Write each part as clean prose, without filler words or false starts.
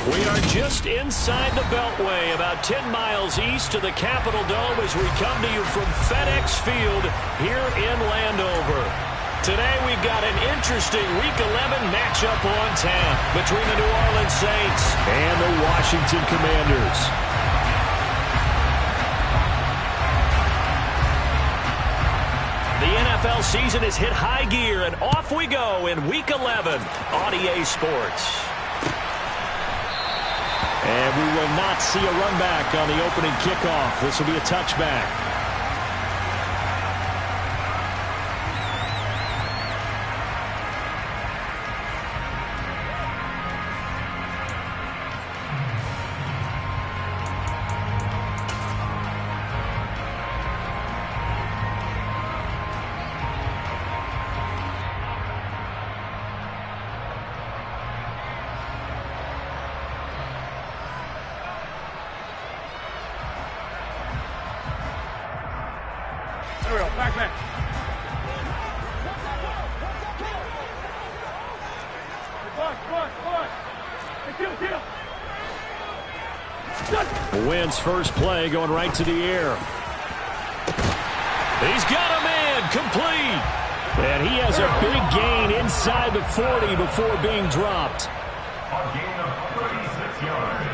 We are just inside the Beltway, about 10 miles east of the Capitol Dome as we come to you from FedEx Field here in Landover. Today we've got an interesting Week 11 matchup on tap between the New Orleans Saints and the Washington Commanders. The NFL season has hit high gear, and off we go in Week 11 on EA Sports. And we will not see a run back on the opening kickoff. This will be a touchback. Back. Wins first play, going right to the air. He's got a man, complete. And he has a big gain inside the 40 before being dropped. A gain of 36 yards.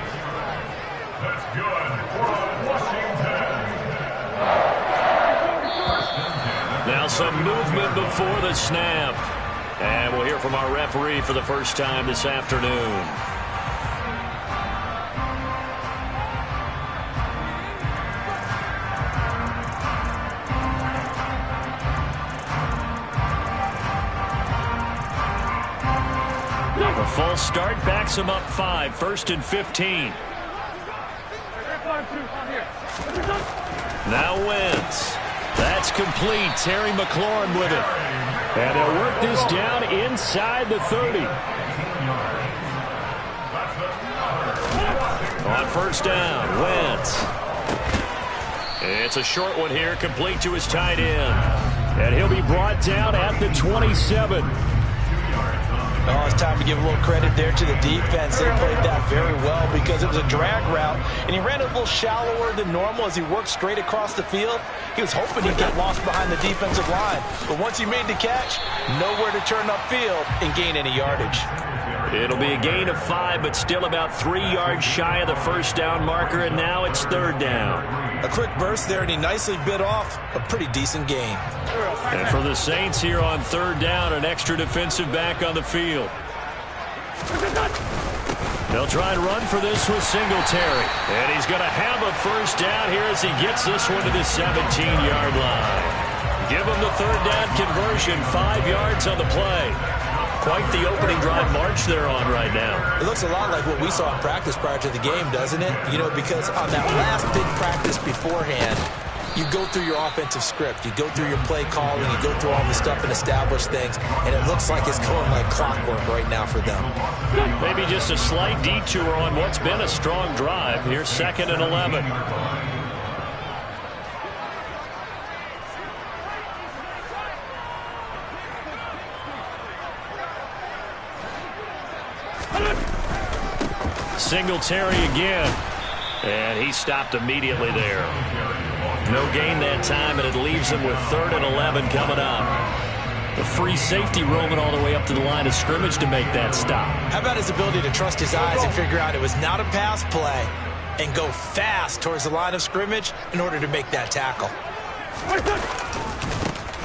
That's good for Washington. Now some movement before the snap. And we'll hear from our referee for the first time this afternoon. A false start backs him up 5, 1st and 15. Now Wentz. That's complete. Terry McLaurin with it. And they'll work this down inside the 30. On first down, Wentz. It's a short one here, complete to his tight end. And he'll be brought down at the 27. Oh, it's time to give a little credit there to the defense. They played that very well because it was a drag route, and he ran a little shallower than normal as he worked straight across the field. He was hoping he'd get lost behind the defensive line, but once he made the catch, nowhere to turn upfield and gain any yardage. It'll be a gain of 5, but still about 3 yards shy of the first down marker, and now it's third down. A quick burst there, and he nicely bit off a pretty decent gain. And for the Saints here on third down, an extra defensive back on the field. They'll try and run for this with Singletary. And he's going to have a first down here as he gets this one to the 17-yard line. Give him the third down conversion, 5 yards on the play. Quite the opening drive march they're on right now. It looks a lot like what we saw in practice prior to the game, doesn't it? You know, because on that last big practice beforehand, you go through your offensive script. You go through your play calling. You go through all the stuff and establish things. And it looks like it's going like clockwork right now for them. Maybe just a slight detour on what's been a strong drive. Here's 2nd and 11. Singletary again. And he stopped immediately there. No gain that time, and it leaves him with 3rd and 11 coming up. The free safety roaming all the way up to the line of scrimmage to make that stop. How about his ability to trust his eyes and figure out it was not a pass play and go fast towards the line of scrimmage in order to make that tackle.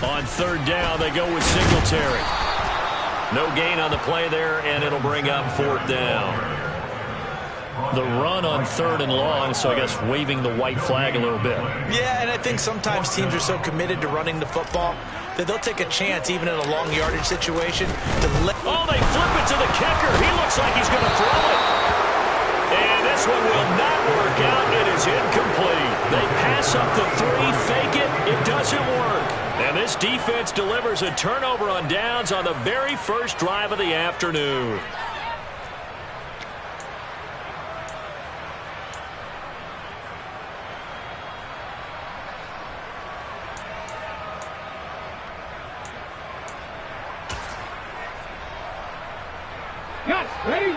On third down, they go with Singletary. No gain on the play there, and it'll bring up 4th down. The run on 3rd and long, so I guess waving the white flag a little bit. Yeah, and I think sometimes teams are so committed to running the football that they'll take a chance, even in a long yardage situation, to let... Oh, they flip it to the kicker. He looks like he's going to throw it. And this one will not work out. It is incomplete. They pass up the 3, fake it. It doesn't work. And this defense delivers a turnover on downs on the very first drive of the afternoon. Ready?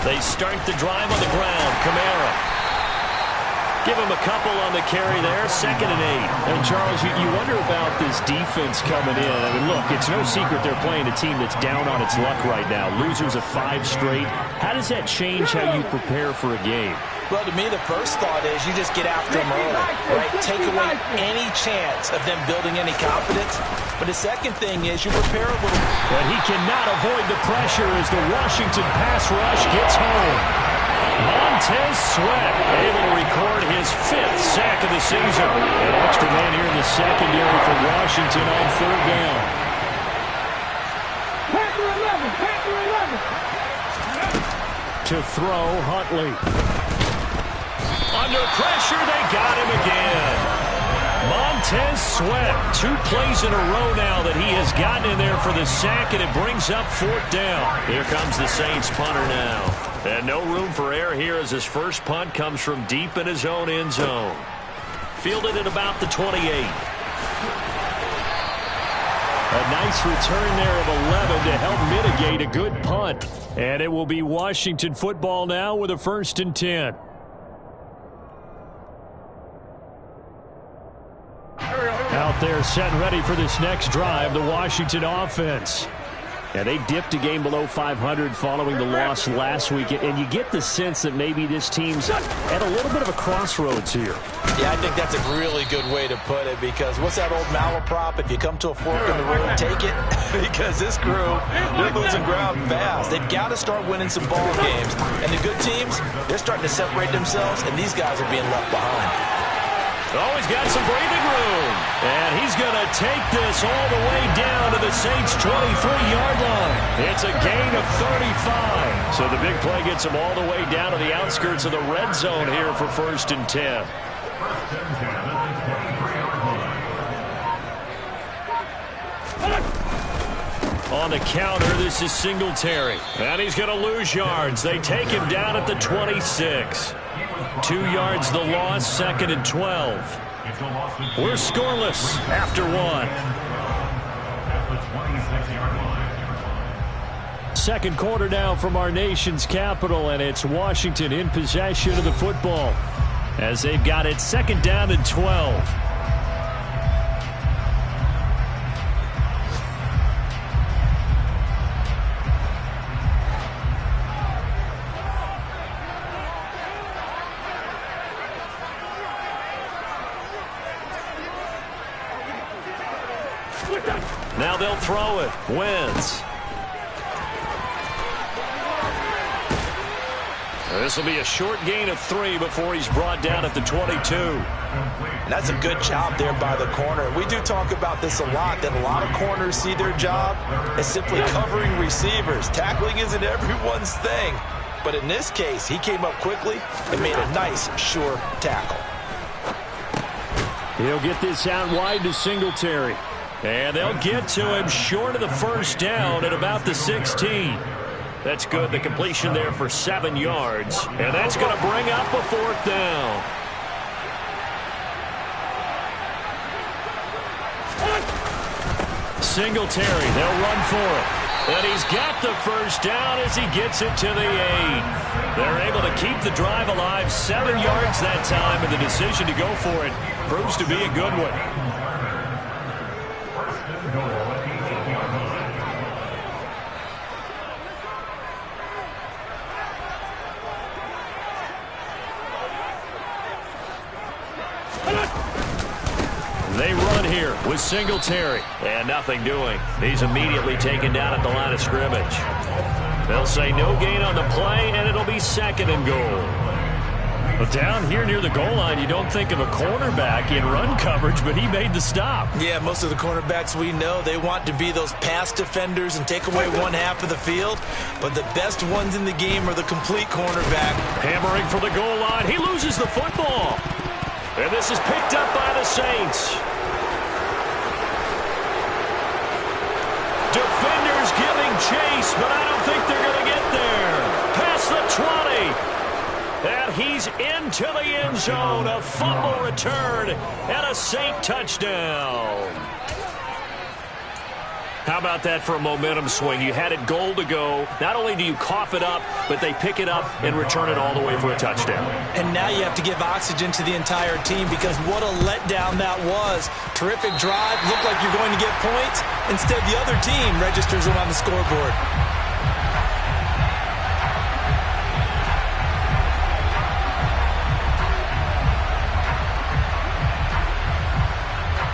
They start the drive on the ground. Kamara. Give him a couple on the carry there. 2nd and 8. And, Charles, you wonder about this defense coming in. I mean, look, it's no secret they're playing a team that's down on its luck right now. Losers of 5 straight. How does that change how you prepare for a game? Well, to me, the first thought is you just get after them early, right? Take away any chance of them building any confidence. But the second thing is you prepare a little. But he cannot avoid the pressure as the Washington pass rush gets home. Montez Sweat able to record his 5th sack of the season. An extra man here in the secondary for Washington on 3rd down. To throw, Huntley. Under pressure, they got him again. Montez Sweat, 2 plays in a row now that he has gotten in there for the sack, and it brings up 4th down. Here comes the Saints punter now. And no room for error here as his first punt comes from deep in his own end zone. Fielded at about the 28. A nice return there of 11 to help mitigate a good punt. And it will be Washington football now with a 1st and 10. Out there set and ready for this next drive, the Washington offense. Yeah, they dipped a game below 500 following the loss last week, and you get the sense that maybe this team's at a little bit of a crossroads here. Yeah, I think that's a really good way to put it, because what's that old malaprop? If you come to a fork in the road, take it. Because this crew, they're losing ground fast. They've got to start winning some ball games. And the good teams, they're starting to separate themselves, and these guys are being left behind. Oh, he's got some breathing room. And he's going to take this all the way down to the Saints' 23-yard line. It's a gain of 35. So the big play gets him all the way down to the outskirts of the red zone here for 1st and 10. On the counter, this is Singletary. And he's going to lose yards. They take him down at the 26. 2 yards the loss, 2nd and 12. We're scoreless after 1. Second quarter now from our nation's capital, and it's Washington in possession of the football as they've got it 2nd down and 12. Now they'll throw it. Wentz. This will be a short gain of 3 before he's brought down at the 22. That's a good job there by the corner. We do talk about this a lot, that a lot of corners see their job as simply covering receivers. Tackling isn't everyone's thing. But in this case, he came up quickly and made a nice, sure tackle. He'll get this out wide to Singletary. And they'll get to him short of the 1st down at about the 16. That's good. The completion there for 7 yards. And that's going to bring up a 4th down. Singletary, they'll run for it. And he's got the 1st down as he gets it to the 8. They're able to keep the drive alive, 7 yards that time, and the decision to go for it proves to be a good one. They run here with Singletary. And nothing doing. He's immediately taken down at the line of scrimmage. They'll say no gain on the play, and it'll be 2nd and goal. But down here near the goal line, you don't think of a cornerback in run coverage, but he made the stop. Yeah, most of the cornerbacks we know, they want to be those pass defenders and take away one half of the field. But the best ones in the game are the complete cornerback. Hammering for the goal line. He loses the football. And this is picked up by the Saints. Defenders giving chase, but I don't think they're going to get there. Past the 20. And he's into the end zone. A fumble return and a Saint touchdown. How about that for a momentum swing? You had it goal to go. Not only do you cough it up, but they pick it up and return it all the way for a touchdown. And now you have to give oxygen to the entire team because what a letdown that was. Terrific drive. Looked like you're going to get points. Instead, the other team registers them on the scoreboard.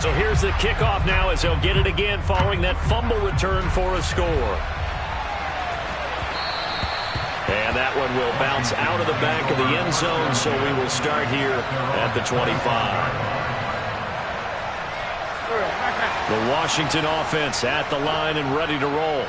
So here's the kickoff now as they'll get it again following that fumble return for a score. And that one will bounce out of the back of the end zone, so we will start here at the 25. The Washington offense at the line and ready to roll.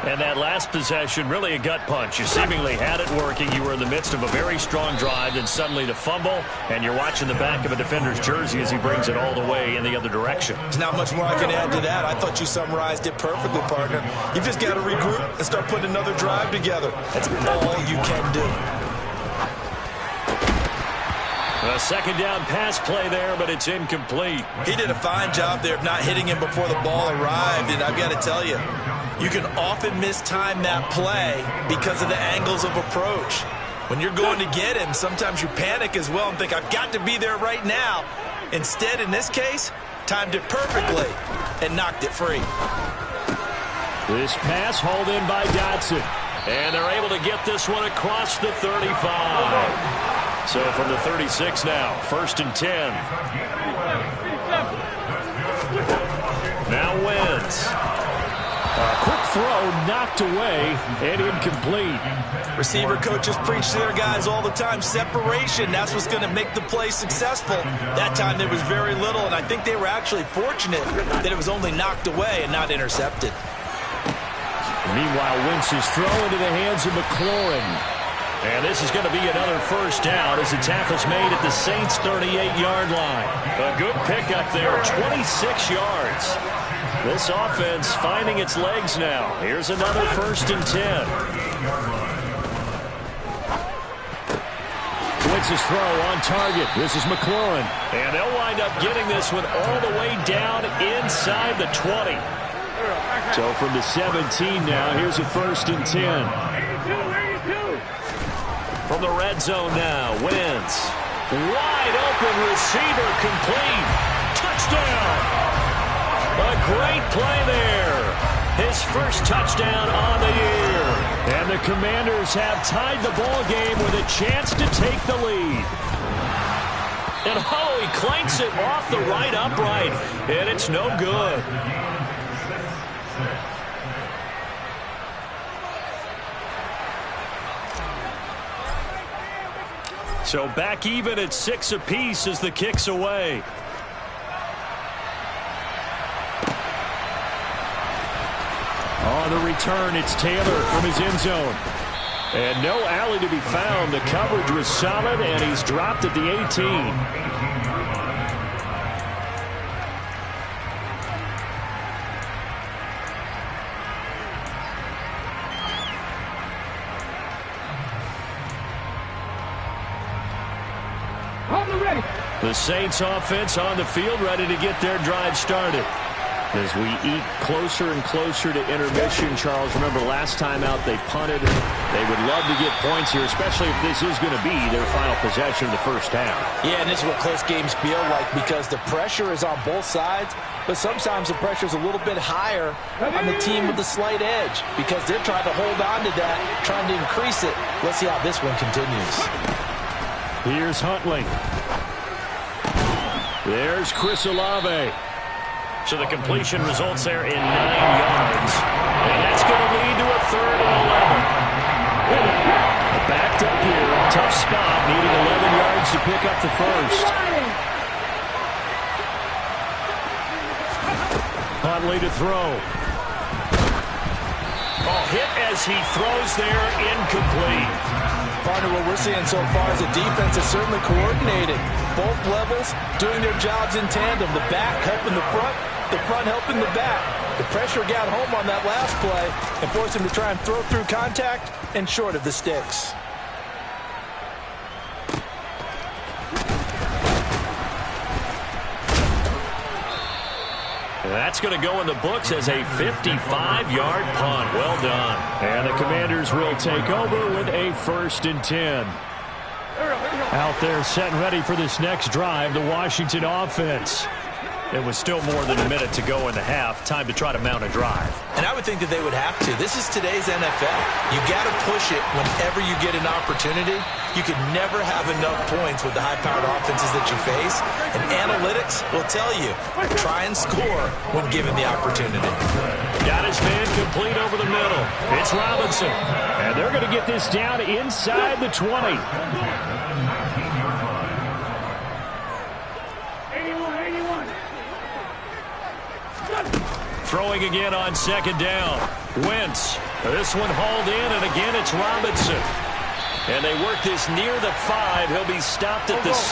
And that last possession, really a gut punch. You seemingly had it working. You were in the midst of a very strong drive, and suddenly the fumble, and you're watching the back of a defender's jersey as he brings it all the way in the other direction. There's not much more I can add to that. I thought you summarized it perfectly, partner. You've just got to regroup and start putting another drive together. That's all you can do. A second down pass play there, but it's incomplete. He did a fine job there of not hitting him before the ball arrived, and I've got to tell you, you can often mistime that play because of the angles of approach. When you're going to get him, sometimes you panic as well and think, I've got to be there right now. Instead, in this case, timed it perfectly and knocked it free. This pass hauled in by Dodson. And they're able to get this one across the 35. So from the 36 now, 1st and 10. Now Wentz. A quick throw knocked away and incomplete. Receiver coaches preach to their guys all the time. Separation, that's what's going to make the play successful. That time there was very little, and I think they were actually fortunate that it was only knocked away and not intercepted. Meanwhile, Wentz's throw into the hands of McLaurin. And this is going to be another first down as the tackle's made at the Saints' 38-yard line. A good pickup there, 26 yards. This offense finding its legs now. Here's another 1st and 10. Wentz's throw on target. This is McLaurin. And they'll wind up getting this one all the way down inside the 20. So from the 17 now, here's a 1st and 10. From the red zone now, Wentz. Wide open receiver complete. Touchdown. A great play there. His first touchdown on the year. And the Commanders have tied the ball game with a chance to take the lead. And he clanks it off the right upright. And it's no good. So back even at 6 apiece as the kick's away. On the return, it's Taylor from his end zone. And no alley to be found. The coverage was solid, and he's dropped at the 18. The Saints offense on the field ready to get their drive started. As we eat closer and closer to intermission, Charles, remember last time out they punted. They would love to get points here, especially if this is going to be their final possession of the first half. Yeah, and this is what close games feel like because the pressure is on both sides, but sometimes the pressure is a little bit higher on the team with the slight edge because they're trying to hold on to that, trying to increase it. Let's see how this one continues. Here's Huntley. There's Chris Olave. So the completion results there in 9 yards. And that's going to lead to a 3rd and 11. Backed up here, a tough spot, needing 11 yards to pick up the first. Huntley to throw. Oh, hit as he throws there, incomplete. Partner, what we're seeing so far is the defense is certainly coordinated. Both levels doing their jobs in tandem. The back helping the front helping the back. The pressure got home on that last play and forced him to try and throw through contact and short of the sticks. That's going to go in the books as a 55-yard punt. Well done. And the Commanders will take over with a 1st and 10. Out there set and ready for this next drive, the Washington offense. It was still more than a minute to go in the half. Time to try to mount a drive. And I would think that they would have to. This is today's NFL. You got to push it whenever you get an opportunity. You can never have enough points with the high-powered offenses that you face. And analytics will tell you, try and score when given the opportunity. Got his man complete over the middle. It's Robinson. And they're going to get this down inside the 20. Throwing again on 2nd down. Wentz. This one hauled in, and again it's Robinson. And they work this near the 5. He'll be stopped at the 6.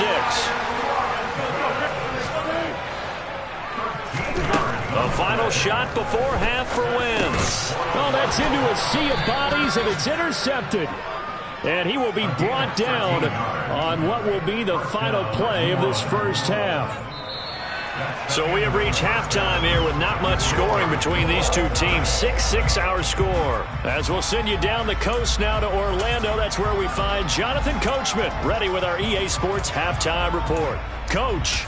A final shot before half for Wentz. Oh, that's into a sea of bodies, and it's intercepted. And he will be brought down on what will be the final play of this first half. So we have reached halftime here with not much scoring between these two teams. 6-6 our score. As we'll send you down the coast now to Orlando, that's where we find Jonathan Coachman, ready with our EA Sports Halftime Report. Coach.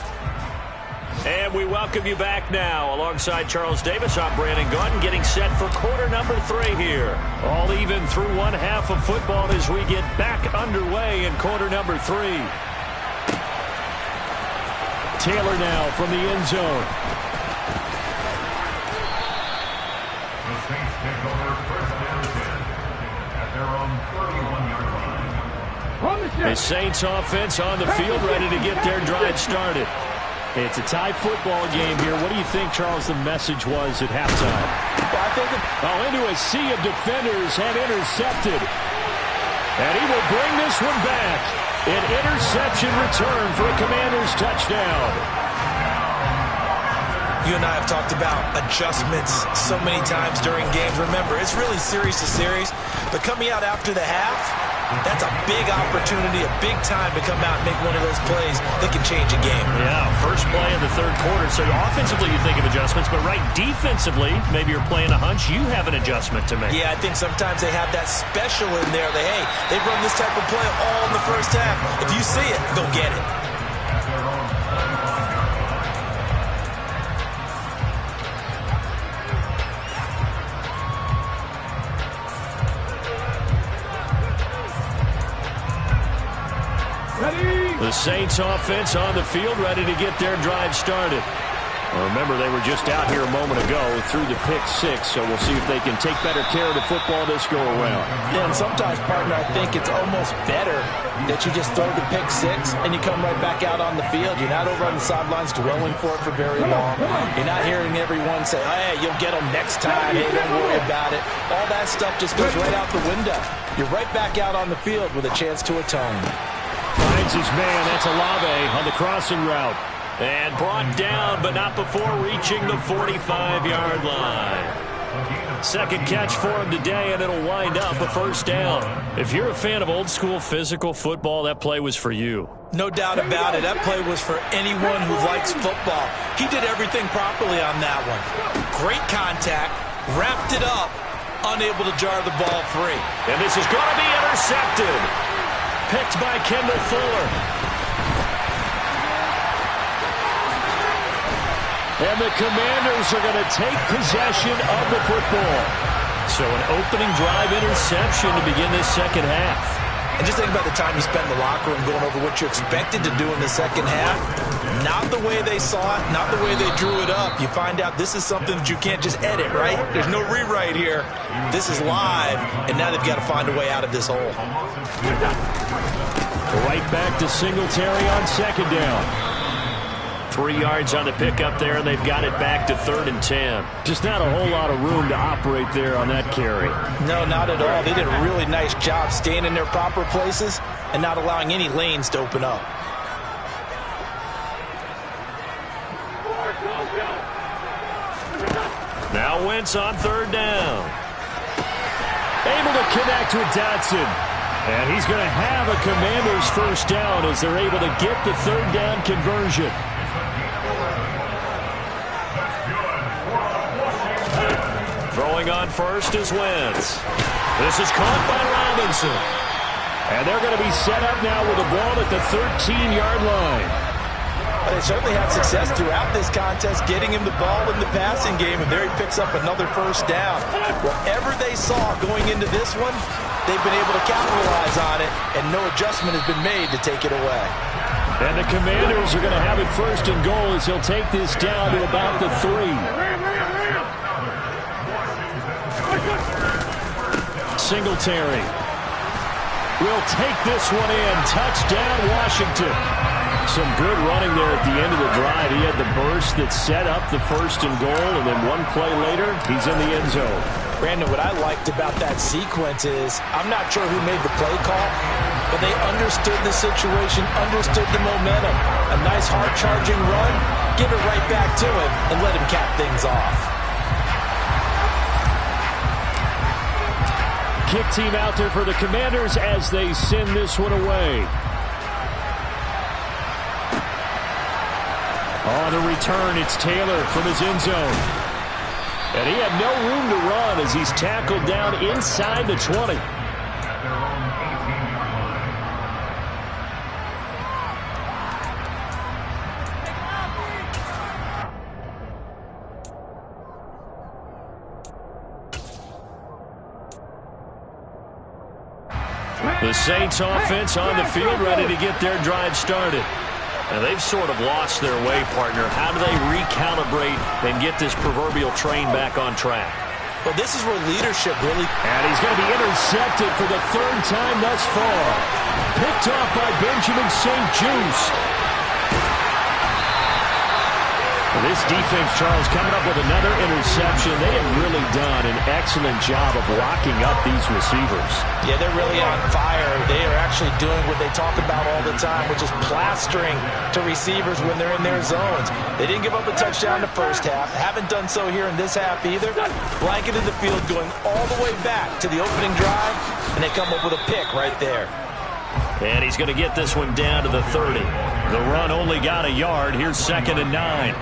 And we welcome you back now. Alongside Charles Davis, I'm Brandon Gaudin, getting set for quarter number 3 here. All even through one half of football as we get back underway in quarter number 3. Taylor now from the end zone. The Saints take over 1st and 10 at their own 31-yard line. The Saints offense on the field, ready to get their drive started. It's a tie football game here. What do you think, Charles, the message was at halftime? Well, I think into a sea of defenders and intercepted. And he will bring this one back. An interception return for a Commanders touchdown. you and I have talked about adjustments so many times during games. Remember, it's really series to series, but coming out after the half, that's a big opportunity, a big time to come out and make one of those plays that can change a game. Yeah, first play of the third quarter. So offensively you think of adjustments, but right defensively, maybe you're playing a hunch, you have an adjustment to make. Yeah, I think sometimes they have that special in there that, hey, they've run this type of play all in the first half. If you see it, go get it. The Saints offense on the field, ready to get their drive started. Well, remember, they were just out here a moment ago through the pick six, so we'll see if they can take better care of the football this go around. Yeah, and sometimes, partner, I think it's almost better that you just throw the pick six and you come right back out on the field. You're not over on the sidelines dwelling for it for very long. You're not hearing everyone say, hey, you'll get them next time. Hey, don't worry about it. All that stuff just goes right out the window. You're right back out on the field with a chance to atone. Finds his man. That's Olave on the crossing route. And brought down, but not before reaching the 45-yard line. Second catch for him today, and it'll wind up a first down. If you're a fan of old-school physical football, that play was for you. No doubt about it. That play was for anyone who likes football. He did everything properly on that one. Great contact, wrapped it up, unable to jar the ball free. And this is going to be intercepted. Picked by Kendall Fuller. And the Commanders are going to take possession of the football. So an opening drive interception to begin this second half. And just think about the time you spent in the locker room going over what you expected to do in the second half. Not the way they saw it, not the way they drew it up. You find out this is something that you can't just edit, right? There's no rewrite here. This is live, and now they've got to find a way out of this hole. Right back to Singletary on second down. 3 yards on the pickup there, and they've got it back to 3rd and 10. Just not a whole lot of room to operate there on that carry. No, not at all. They did a really nice job staying in their proper places and not allowing any lanes to open up. Now Wentz on 3rd down. Able to connect with Dotson. And he's going to have a Commanders first down as they're able to get the 3rd down conversion. That's good. Throwing on first is Wentz. This is caught by Robinson. And they're going to be set up now with the ball at the 13-yard line. Well, they certainly had success throughout this contest getting him the ball in the passing game, and there he picks up another first down. Whatever they saw going into this one, they've been able to capitalize on it, and no adjustment has been made to take it away. And the Commanders are going to have it first and goal as he'll take this down to about the 3. Singletary will take this one in. Touchdown, Washington. Some good running there at the end of the drive. He had the burst that set up the first and goal, and then one play later, he's in the end zone. Brandon, what I liked about that sequence is I'm not sure who made the play call, but they understood the situation, understood the momentum. A nice hard-charging run, give it right back to him, and let him cap things off. Kick team out there for the Commanders as they send this one away. On the return, it's Taylor from his end zone. And he had no room to run as he's tackled down inside the 20. The Saints offense on the field ready to get their drive started. And they've sort of lost their way, partner. How do they recalibrate and get this proverbial train back on track? Well, this is where leadership really... And he's going to be intercepted for the 3rd time thus far. Picked off by Benjamin St. Juste. This defense, Charles, coming up with another interception. They have really done an excellent job of locking up these receivers. Yeah, they're really on fire. They are actually doing what they talk about all the time, which is plastering to receivers when they're in their zones. They didn't give up a touchdown in the first half. Haven't done so here in this half either. Blanketed the field going all the way back to the opening drive, and they come up with a pick right there. And he's going to get this one down to the 30. The run only got a yard. Here's 2nd and 9.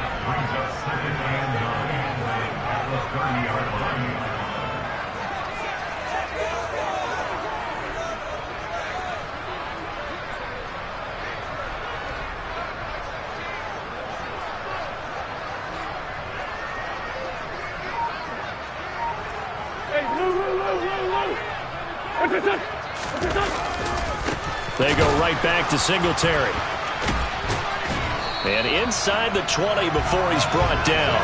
They go right back to Singletary. And inside the 20 before he's brought down.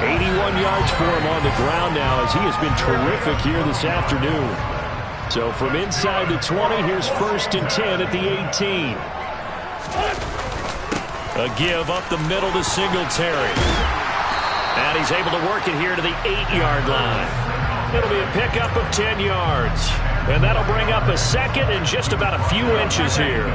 81 yards for him on the ground now as he has been terrific here this afternoon. So from inside the 20, here's 1st and 10 at the 18. A give up the middle to Singletary. And he's able to work it here to the 8-yard line. It'll be a pickup of 10 yards. And that'll bring up a 2nd and just about a few inches here.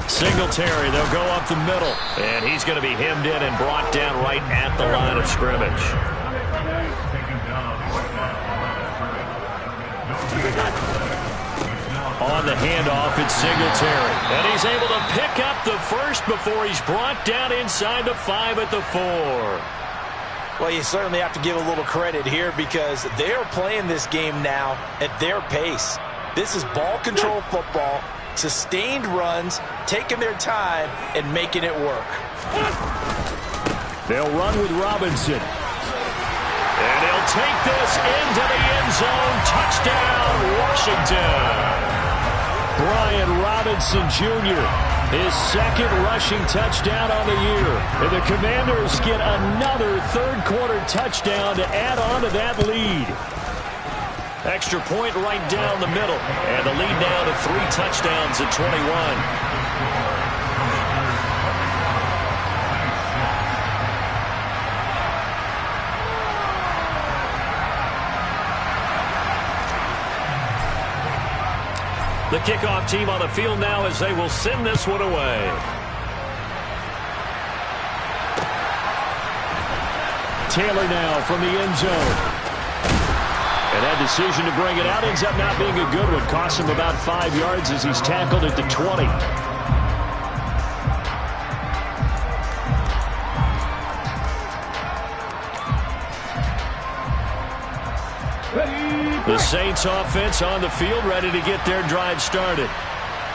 Singletary, they'll go up the middle. And he's going to be hemmed in and brought down right at the line of scrimmage. On the handoff, it's Singletary. And he's able to pick up the first before he's brought down inside the 5 at the 4. Well, you certainly have to give a little credit here because they are playing this game now at their pace. This is ball control football. Sustained runs, taking their time, and making it work. They'll run with Robinson. And he'll take this into the end zone. Touchdown, Washington. Brian Robinson Jr., his 2nd rushing touchdown on the year. And the Commanders get another 3rd-quarter touchdown to add on to that lead. Extra point right down the middle. And the lead now to 3 touchdowns at 21. The kickoff team on the field now as they will send this one away. Taylor now from the end zone. And that decision to bring it out ends up not being a good one. Costs him about 5 yards as he's tackled at the 20. The Saints offense on the field, ready to get their drive started.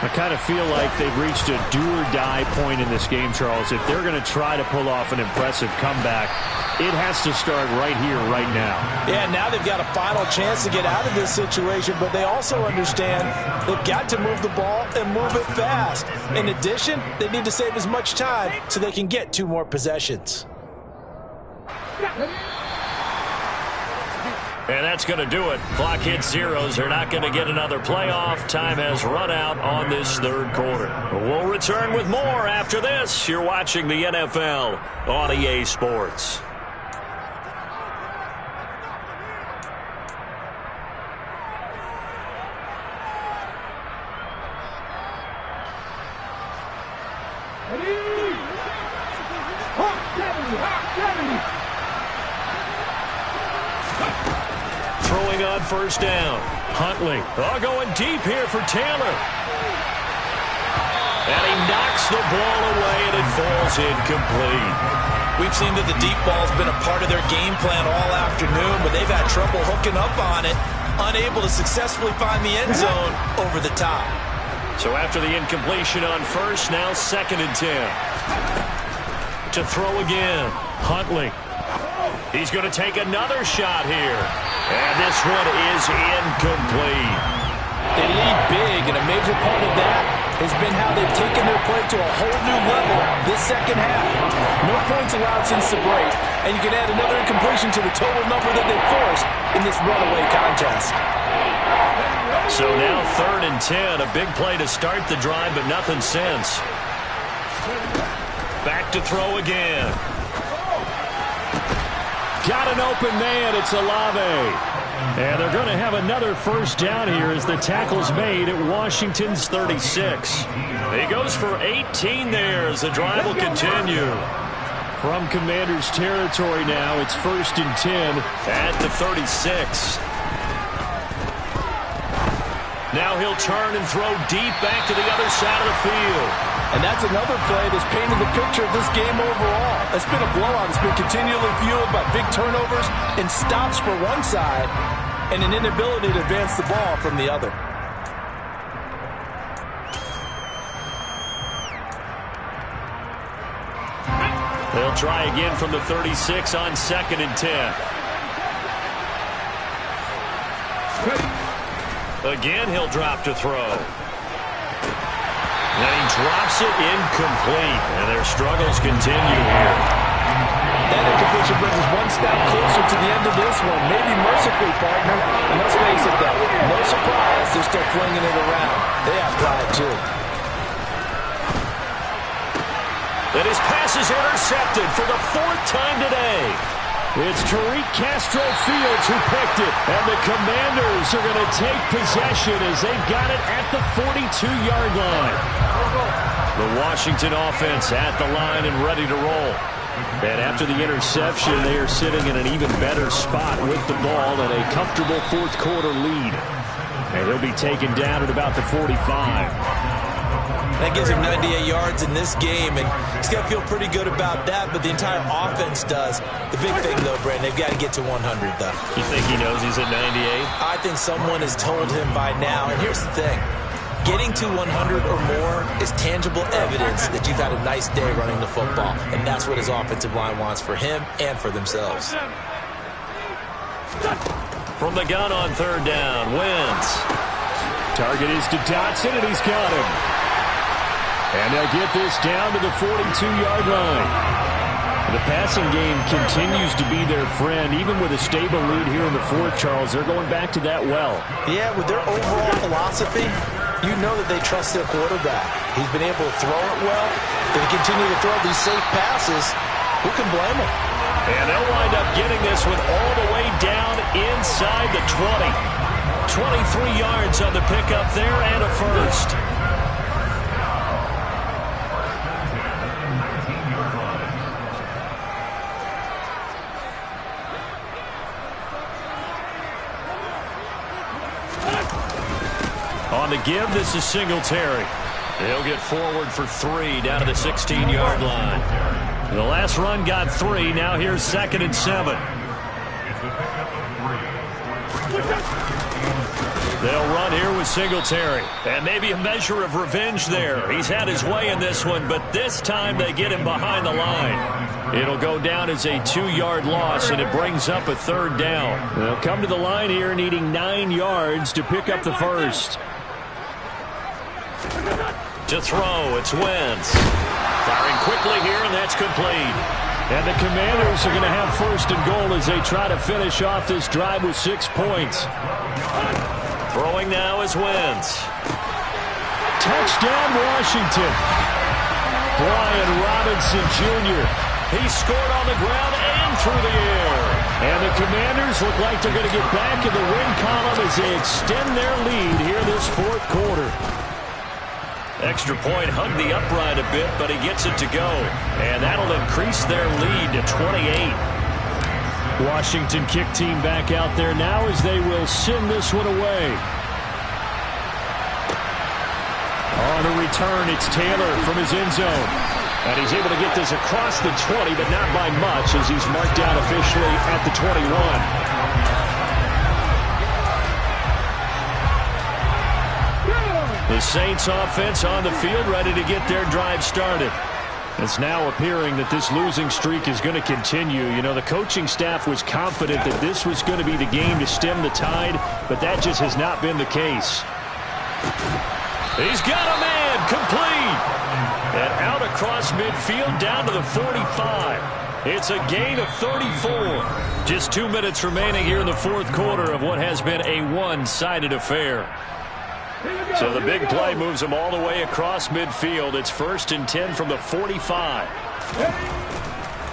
I kind of feel like they've reached a do-or-die point in this game, Charles. If they're going to try to pull off an impressive comeback, it has to start right here, right now. Yeah, now they've got a final chance to get out of this situation, but they also understand they've got to move the ball and move it fast. In addition, they need to save as much time so they can get 2 more possessions. And that's going to do it. Clock hits zeros. They're not going to get another playoff. Time has run out on this third quarter. We'll return with more after this. You're watching the NFL on EA Sports. Throwing on first down. Huntley. Going deep here for Taylor. And he knocks the ball away, and it falls incomplete. We've seen that the deep ball's been a part of their game plan all afternoon, but they've had trouble hooking up on it, unable to successfully find the end zone over the top. So after the incompletion on first, now 2nd and 10. To throw again. Huntley. He's going to take another shot here. And this one is incomplete. They lead big, and a major part of that has been how they've taken their play to a whole new level this second half. No points allowed since the break, and you can add another incompletion to the total number that they forced in this runaway contest. So now 3rd and 10, a big play to start the drive, but nothing since. Back to throw again. Got an open man. It's Olave. And they're going to have another first down here as the tackle's made at Washington's 36. He goes for 18 there as the drive will continue. From Commanders territory now, it's 1st and 10 at the 36. Now he'll turn and throw deep back to the other side of the field. And that's another play that's painted the picture of this game overall. It's been a blowout. It's been continually fueled by big turnovers and stops for one side and an inability to advance the ball from the other. They'll try again from the 36 on 2nd and 10. Again, he'll drop to throw. And he drops it incomplete. And their struggles continue here. That incompletion brings us one step closer to the end of this one. Maybe mercifully, partner. And let's face it, though, no surprise, they're still flinging it around. They have pride, too. And his pass is intercepted for the 4th time today. It's Tariq Castro-Fields who picked it. And the Commanders are going to take possession as they've got it at the 42-yard line. The Washington offense at the line and ready to roll. And after the interception, they are sitting in an even better spot with the ball and a comfortable 4th quarter lead. And he'll be taken down at about the 45. That gives him 98 yards in this game, and he's going to feel pretty good about that, but the entire offense does. The big thing, though, Brandon, they've got to get to 100, though. You think he knows he's at 98? I think someone has told him by now, and here's the thing. Getting to 100 or more is tangible evidence that you've had a nice day running the football, and that's what his offensive line wants for him and for themselves. From the gun on 3rd down, Wentz. Target is to Dotson, and he's got him. And they'll get this down to the 42-yard line. The passing game continues to be their friend. Even with a stable lead here in the 4th, Charles, they're going back to that well. Yeah, with their overall philosophy, you know that they trust their quarterback. He's been able to throw it well. They continue to throw these safe passes. Who can blame them? And they'll wind up getting this one all the way down inside the 20. 23 yards on the pickup there and a first. give. This is Singletary. He'll get forward for 3 down to the 16-yard line. The last run got 3. Now here's 2nd and 7. They'll run here with Singletary. And maybe a measure of revenge there. He's had his way in this one, but this time they get him behind the line. It'll go down as a 2-yard loss, and it brings up a 3rd down. They'll come to the line here needing 9 yards to pick up the first. To throw, it's Wentz. Firing quickly here, and that's complete. And the Commanders are going to have 1st and goal as they try to finish off this drive with 6 points. Throwing now is Wentz. Touchdown, Washington. Brian Robinson Jr. He scored on the ground and through the air. And the Commanders look like they're going to get back in the win column as they extend their lead here this 4th quarter. Extra point hugged the upright a bit, but he gets it to go. And that'll increase their lead to 28. Washington kick team back out there now as they will send this one away. On the return, it's Taylor from his end zone. And he's able to get this across the 20, but not by much as he's marked out officially at the 21. The Saints offense on the field ready to get their drive started. It's now appearing that this losing streak is going to continue. You know, the coaching staff was confident that this was going to be the game to stem the tide, but that just has not been the case. He's got a man, complete. And out across midfield down to the 45. It's a gain of 34. Just 2 minutes remaining here in the 4th quarter of what has been a one-sided affair. So the big play moves them all the way across midfield. It's 1st and 10 from the 45.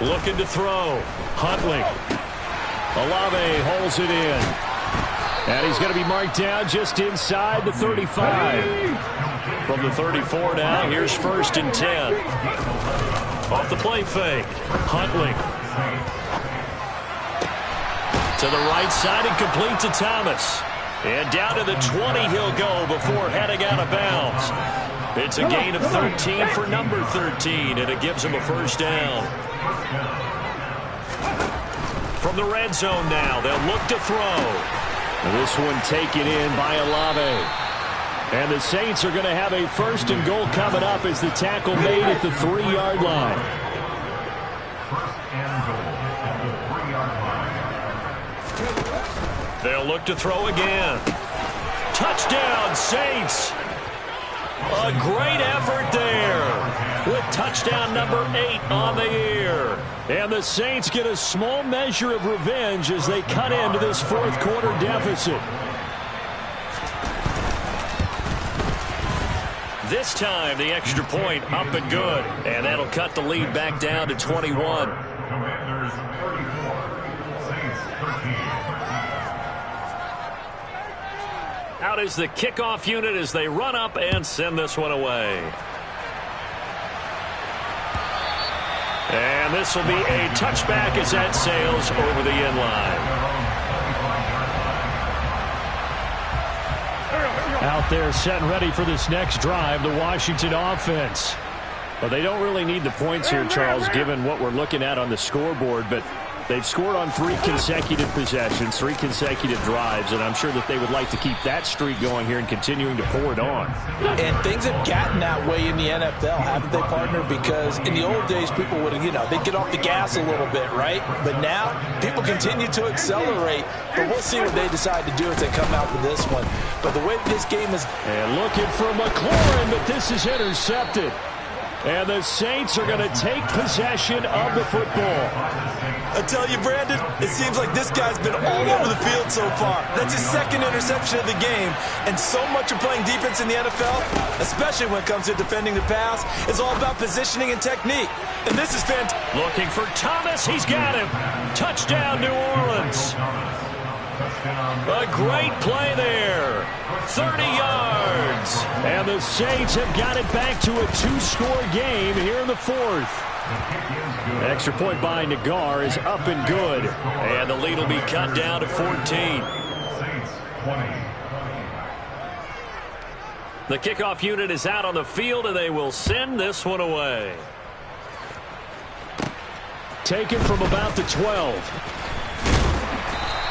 Looking to throw. Huntley. Olave holds it in. And he's going to be marked down just inside the 35. From the 34 now, here's 1st and 10. Off the play fake. Huntley. To the right side and complete to Thomas. And down to the 20 he'll go before heading out of bounds. It's a gain of 13 for number 13, and it gives him a 1st down. From the red zone now, they'll look to throw. This one taken in by Olave. And the Saints are going to have a 1st and goal coming up as the tackle made at the 3-yard line. 1st and goal at the 3-yard line. They'll look to throw again. Touchdown, Saints. A great effort there with touchdown number 8 on the year. And the Saints get a small measure of revenge as they cut into this 4th quarter deficit. This time, the extra point up and good. And that'll cut the lead back down to 21. Commanders 34, Saints 13. Out is the kickoff unit as they run up and send this one away. And this will be a touchback as that sails over the end line. Out there set and ready for this next drive, the Washington offense. Well, they don't really need the points here, Charles, given what we're looking at on the scoreboard, but they've scored on 3 consecutive possessions, 3 consecutive drives, and I'm sure that they would like to keep that streak going here and continuing to pour it on. And things have gotten that way in the NFL, haven't they, partner? Because in the old days, people would, they'd get off the gas a little bit, right? But now, people continue to accelerate, but we'll see what they decide to do as they come out with this one. But the way this game is... And looking for McLaurin, but this is intercepted. And the Saints are going to take possession of the football. I tell you, Brandon, it seems like this guy's been all over the field so far. That's his 2nd interception of the game. And so much of playing defense in the NFL, especially when it comes to defending the pass, is all about positioning and technique. And this is fantastic. Looking for Thomas. He's got him. Touchdown, New Orleans. A great play there. 30 yards. And the Saints have got it back to a 2-score game here in the 4th. Extra point by Nagar is up and good. And the lead will be cut down to 14. The kickoff unit is out on the field, and they will send this one away. Taken from about the 12.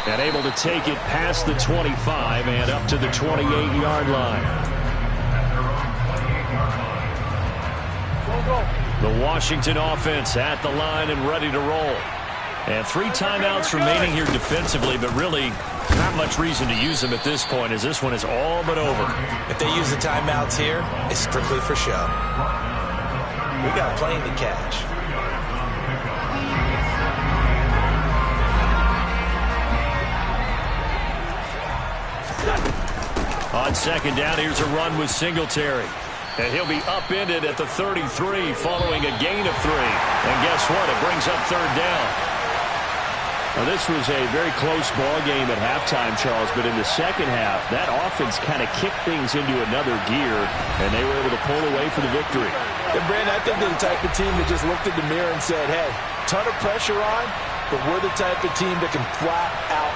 And able to take it past the 25 and up to the 28-yard line. The Washington offense at the line and ready to roll. And 3 timeouts remaining here defensively, but really not much reason to use them at this point, as this one is all but over. If they use the timeouts here, it's strictly for show. We got plenty to catch. On second down, here's a run with Singletary. And he'll be upended at the 33 following a gain of 3. And guess what? It brings up third down. Well, this was a very close ball game at halftime, Charles, but in the second half, that offense kind of kicked things into another gear, and they were able to pull away for the victory. And Brandon, I think they're the type of team that just looked in the mirror and said, hey, ton of pressure on, but we're the type of team that can flat out